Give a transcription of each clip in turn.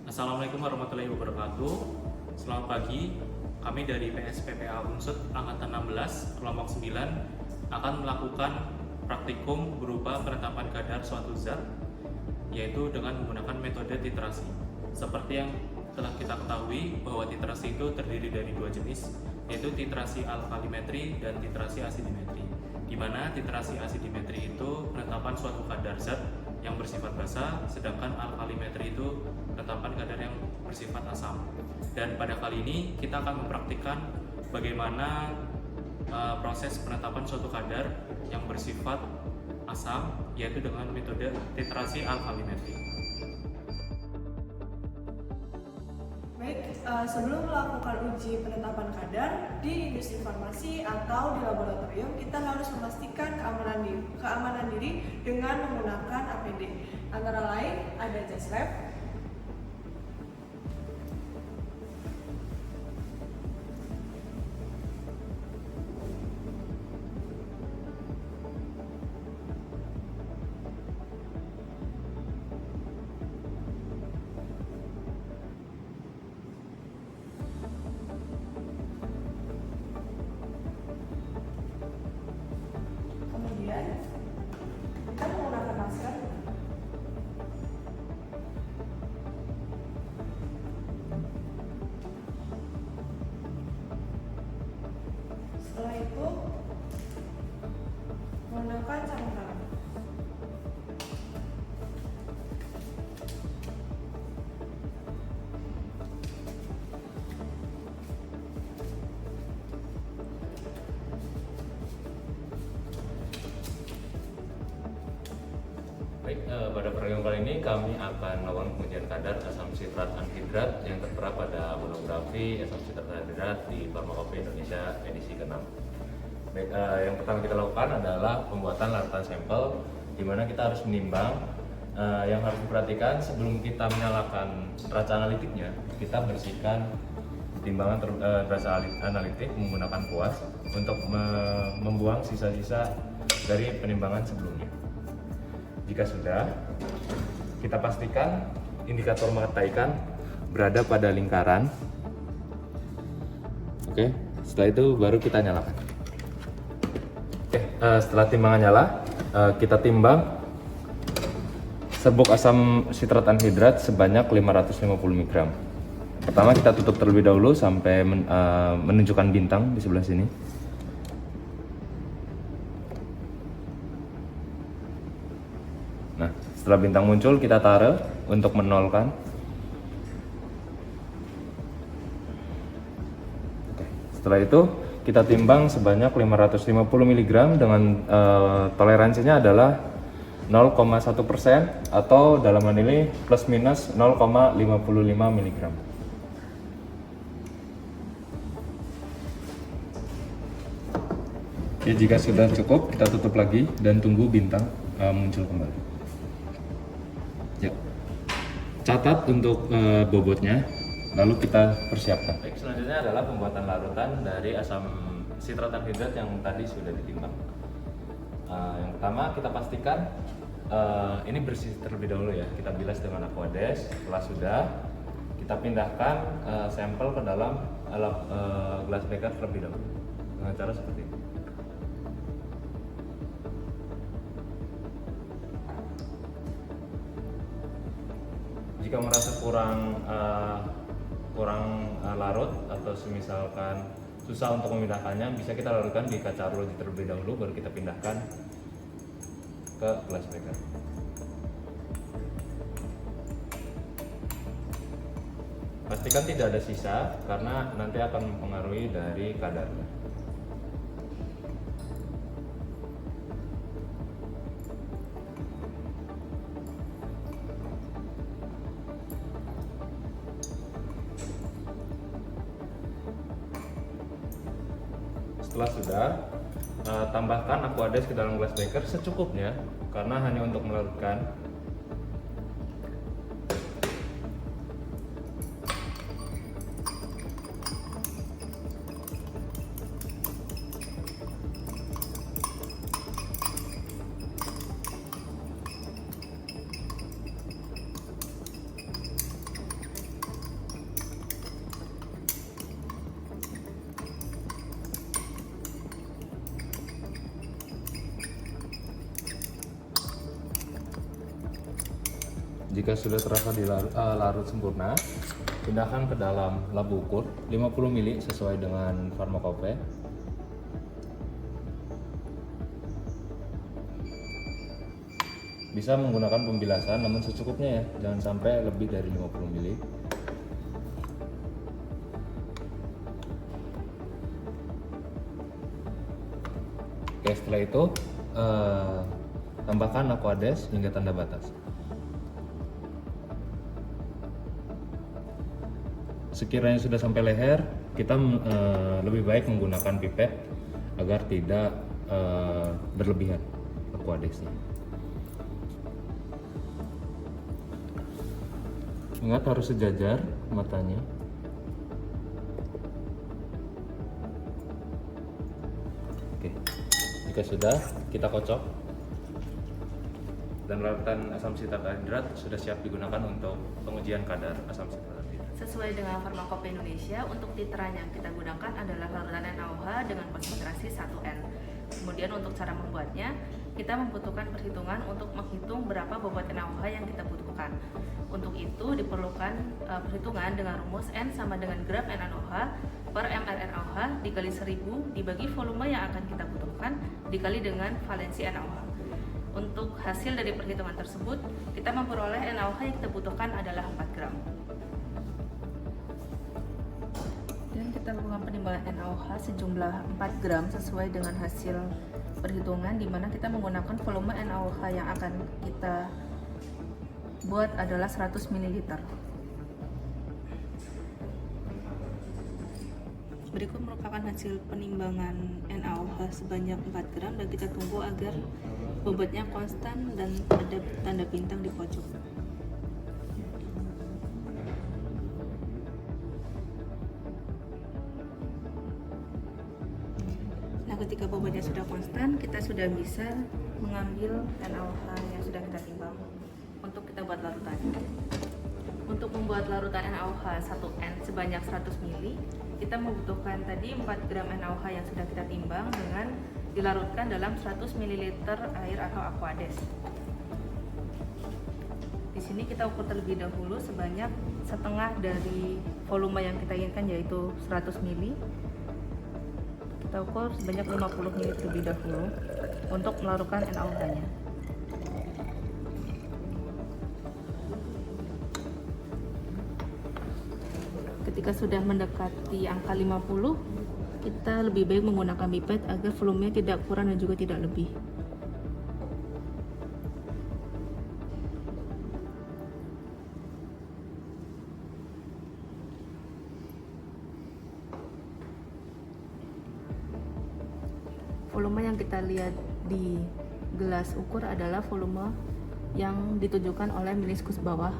Assalamualaikum warahmatullahi wabarakatuh. Selamat pagi. Kami dari PSPPA Unsut Angkatan 16 kelompok 9 akan melakukan praktikum berupa penetapan kadar suatu zat, yaitu dengan menggunakan metode titrasi. Seperti yang telah kita ketahui bahwa titrasi itu terdiri dari dua jenis, yaitu titrasi alkalimetri dan titrasi asidimetri. Di mana titrasi asidimetri itu penetapan suatu kadar zat yang bersifat basa, sedangkan alkalimetri itu penetapan kadar yang bersifat asam. Dan pada kali ini kita akan mempraktikkan bagaimana proses penetapan suatu kadar yang bersifat asam, yaitu dengan metode titrasi alkalimetri. Baik, sebelum melakukan uji penetapan kadar di industri farmasi atau di laboratorium, kita harus memastikan keamanan diri dengan menggunakan APD. Antara lain ada jas lab, kemudian kita menggunakan masker. Setelah itu menggunakan sarung tangan. Baik, pada program kali ini kami akan melakukan pengujian kadar asam sitrat anhidrat yang tertera pada monografi asam sitrat anhidrat di Farmakope Indonesia edisi ke-6. Baik, yang pertama kita lakukan adalah pembuatan larutan sampel, di mana kita harus menimbang. Yang harus diperhatikan sebelum kita menyalakan neraca analitiknya, kita bersihkan timbangan neraca analitik menggunakan kuas untuk membuang sisa-sisa dari penimbangan sebelumnya. Jika sudah, kita pastikan indikator mengetahukan berada pada lingkaran. Oke, setelah itu baru kita nyalakan. Oke, setelah timbangan nyala, kita timbang serbuk asam sitrat anhidrat sebanyak 550 mg. Pertama kita tutup terlebih dahulu sampai menunjukkan bintang di sebelah sini. Nah, setelah bintang muncul kita taruh untuk menolkan. Oke. Setelah itu kita timbang sebanyak 550 mg dengan toleransinya adalah 0,1% atau dalam hal ini plus minus 0,55 mg. Oke, jika sudah cukup kita tutup lagi dan tunggu bintang muncul kembali. Ya. Catat untuk bobotnya, lalu kita persiapkan. Baik, selanjutnya adalah pembuatan larutan dari asam sitrat anhidrat yang tadi sudah ditimbang. Yang pertama kita pastikan ini bersih terlebih dahulu ya. Kita bilas dengan aquades. Setelah sudah, kita pindahkan sampel ke dalam glass beaker terlebih dahulu dengan cara seperti ini. Jika merasa kurang larut atau semisalkan susah untuk memindahkannya, bisa kita larutkan di kaca arloji terlebih dahulu, baru kita pindahkan ke glass beaker. Pastikan tidak ada sisa karena nanti akan mempengaruhi dari kadarnya. Setelah sudah, tambahkan aquades ke dalam glass beaker secukupnya karena hanya untuk melarutkan. Jika sudah terasa larut sempurna, pindahkan ke dalam labu ukur 50 ml sesuai dengan farmakope. Bisa menggunakan pembilasan namun secukupnya ya, jangan sampai lebih dari 50 ml. Oke, setelah itu tambahkan Aquades hingga tanda batas. Sekiranya sudah sampai leher, kita lebih baik menggunakan pipet agar tidak berlebihan Aquadesnya. Ingat harus sejajar matanya. Oke, jika sudah, kita kocok dan larutan asam sitrat hidrat sudah siap digunakan untuk pengujian kadar asam sitrat hidrat. Sesuai dengan Farmakope Indonesia, untuk titeran yang kita gunakan adalah larutan NaOH dengan konsentrasi 1N. Kemudian untuk cara membuatnya, kita membutuhkan perhitungan untuk menghitung berapa bobot NaOH yang kita butuhkan. Untuk itu diperlukan perhitungan dengan rumus N sama dengan gram NaOH per ml NaOH dikali 1000 dibagi volume yang akan kita butuhkan dikali dengan valensi NaOH. Untuk hasil dari perhitungan tersebut, kita memperoleh NaOH yang kita butuhkan adalah 4 gram. Dan kita lakukan penimbangan NaOH sejumlah 4 gram sesuai dengan hasil perhitungan, di mana kita menggunakan volume NaOH yang akan kita buat adalah 100 ml. Berikut merupakan hasil penimbangan NaOH sebanyak 4 gram dan kita tunggu agar bobotnya konstan dan ada tanda bintang di pojok. Nah, ketika bobotnya sudah konstan, kita sudah bisa mengambil NaOH yang sudah kita timbang untuk kita buat larutannya. Untuk membuat larutan NaOH 1N sebanyak 100 ml, kita membutuhkan tadi 4 gram NaOH yang sudah kita timbang dengan dilarutkan dalam 100 ml air atau Aquades. Di sini kita ukur terlebih dahulu sebanyak setengah dari volume yang kita inginkan, yaitu 100 ml. Kita ukur sebanyak 50 ml terlebih dahulu untuk melarutkan NaOH-nya. Ketika sudah mendekati angka 50, kita lebih baik menggunakan pipet agar volumenya tidak kurang dan juga tidak lebih. Volume yang kita lihat di gelas ukur adalah volume yang ditujukan oleh meniskus bawah.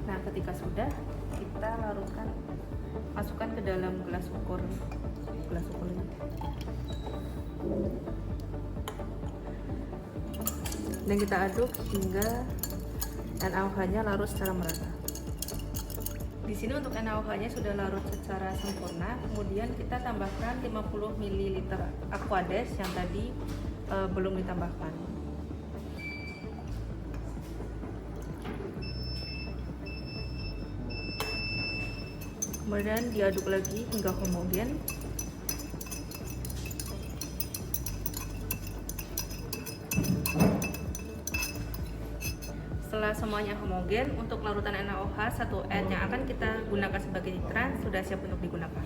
Nah, ketika sudah, kita larutkan, masukkan ke dalam gelas ukur ini. Dan kita aduk hingga NaOH-nya larut secara merata. Di sini untuk NaOH-nya sudah larut secara sempurna. Kemudian kita tambahkan 50 ml Aquades yang tadi belum ditambahkan. Kemudian diaduk lagi hingga homogen. Setelah semuanya homogen, untuk larutan NaOH 1N yang akan kita gunakan sebagai titeran sudah siap untuk digunakan.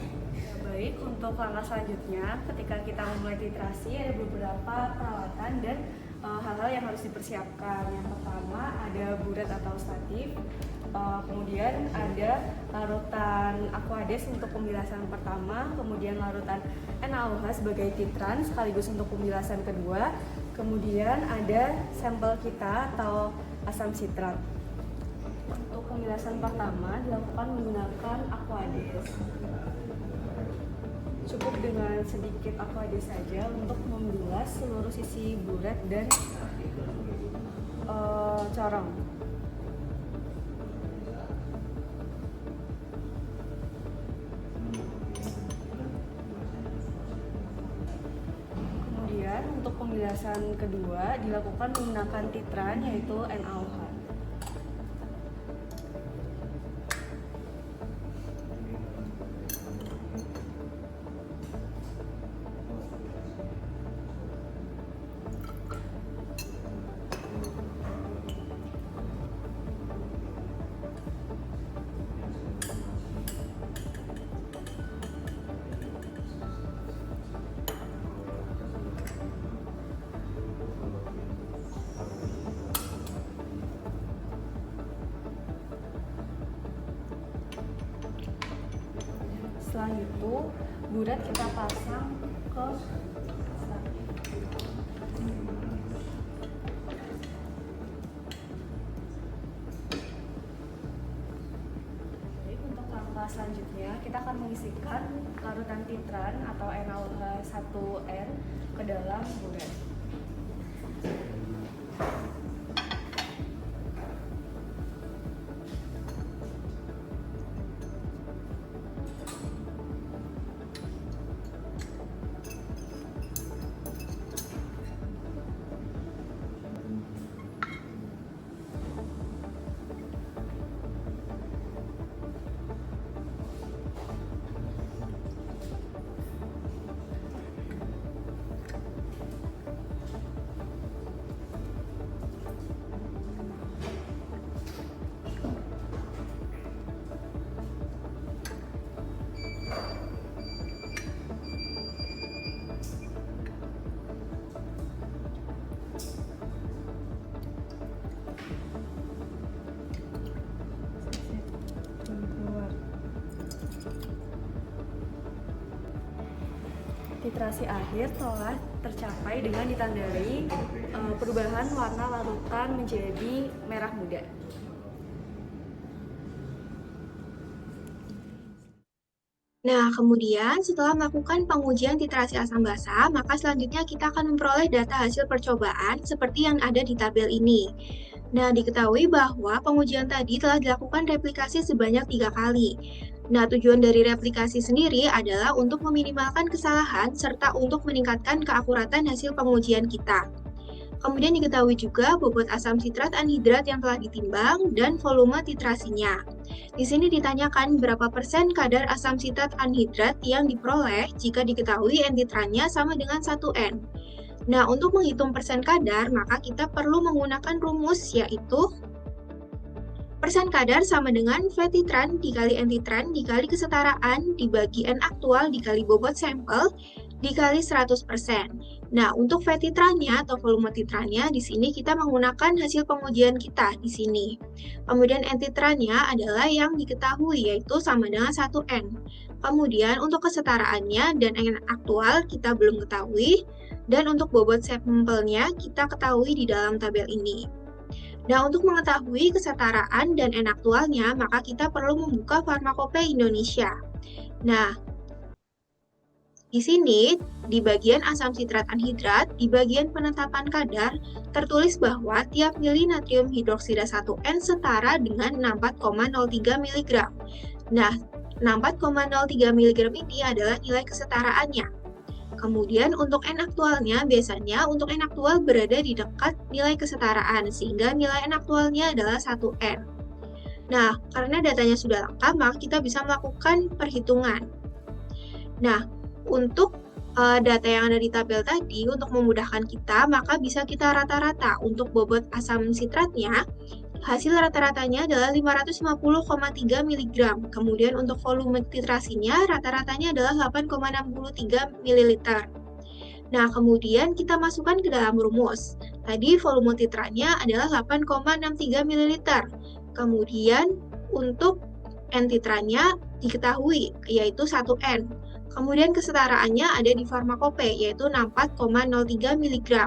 Baik, untuk langkah selanjutnya ketika kita memulai titrasi ada beberapa peralatan dan hal-hal yang harus dipersiapkan. Yang pertama ada buret atau statif, kemudian ada larutan Aquades untuk pembilasan pertama, kemudian larutan NaOH sebagai titran sekaligus untuk pembilasan kedua, kemudian ada sampel kita atau asam sitrat. Untuk pembilasan pertama dilakukan menggunakan Aquades. Cukup dengan sedikit Aquades saja untuk membilas seluruh sisi buret dan corong. penjelasan kedua dilakukan menggunakan titran yaitu NaOH. Setelah itu, burat kita pasang ke Untuk langkah selanjutnya, kita akan mengisikan larutan titran atau NaOH 1N ke dalam burat. Titrasi akhir telah tercapai dengan ditandai perubahan warna larutan menjadi merah muda. Nah, kemudian setelah melakukan pengujian titrasi asam basa, maka selanjutnya kita akan memperoleh data hasil percobaan seperti yang ada di tabel ini. Nah, diketahui bahwa pengujian tadi telah dilakukan replikasi sebanyak 3 kali. Nah, tujuan dari replikasi sendiri adalah untuk meminimalkan kesalahan serta untuk meningkatkan keakuratan hasil pengujian kita. Kemudian diketahui juga bobot asam sitrat anhidrat yang telah ditimbang dan volume titrasinya. Di sini ditanyakan berapa persen kadar asam sitrat anhidrat yang diperoleh jika diketahui N-titrannya sama dengan 1N. Nah, untuk menghitung persen kadar, maka kita perlu menggunakan rumus yaitu persen kadar sama dengan V titran dikali N titran dikali kesetaraan dibagi N aktual dikali bobot sampel dikali 100%. Nah, untuk V titrannya atau volume titrannya di sini kita menggunakan hasil pengujian kita di sini. Kemudian N titrannya adalah yang diketahui yaitu sama dengan 1N. Kemudian untuk kesetaraannya dan N aktual kita belum ketahui dan untuk bobot sampelnya kita ketahui di dalam tabel ini. Nah, untuk mengetahui kesetaraan dan N aktualnya, maka kita perlu membuka Farmakope Indonesia. Nah, di sini, di bagian asam sitrat anhidrat, di bagian penetapan kadar, tertulis bahwa tiap mili natrium hidroksida 1N setara dengan 64,03 mg. Nah, 64,03 mg ini adalah nilai kesetaraannya. Kemudian untuk N aktualnya, biasanya untuk N aktual berada di dekat nilai kesetaraan, sehingga nilai N aktualnya adalah 1N. Nah, karena datanya sudah lengkap, maka kita bisa melakukan perhitungan. Nah, untuk data yang ada di tabel tadi, untuk memudahkan kita, maka bisa kita rata-rata. Untuk bobot asam sitratnya, hasil rata-ratanya adalah 550,3 mg. Kemudian untuk volume titrasinya, rata-ratanya adalah 8,63 ml. Nah, kemudian kita masukkan ke dalam rumus. Tadi volume titrannya adalah 8,63 ml. Kemudian untuk N titrannya diketahui, yaitu 1N. Kemudian kesetaraannya ada di Farmakope, yaitu 64,03 mg.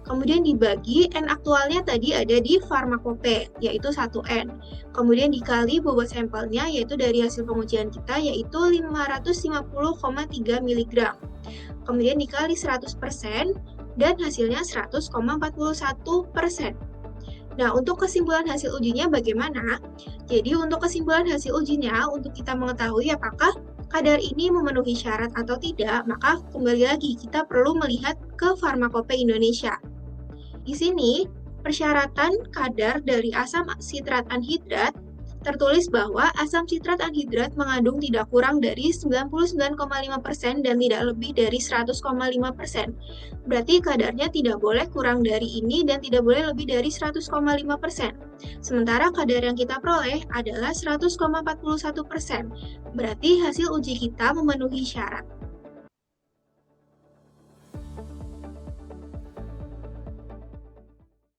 Kemudian dibagi, N aktualnya tadi ada di Farmakope, yaitu 1N. Kemudian dikali bobot sampelnya, yaitu dari hasil pengujian kita, yaitu 550,3 mg. Kemudian dikali 100%, dan hasilnya 100,41%. Nah, untuk kesimpulan hasil ujinya bagaimana? Jadi, untuk kesimpulan hasil ujinya, untuk kita mengetahui apakah kadar ini memenuhi syarat atau tidak, maka kembali lagi kita perlu melihat ke Farmakope Indonesia. Di sini, persyaratan kadar dari asam sitrat anhidrat tertulis bahwa asam sitrat anhidrat mengandung tidak kurang dari 99,5% dan tidak lebih dari 100,5%. Berarti kadarnya tidak boleh kurang dari ini dan tidak boleh lebih dari 100,5%. Sementara kadar yang kita peroleh adalah 100,41%. Berarti hasil uji kita memenuhi syarat.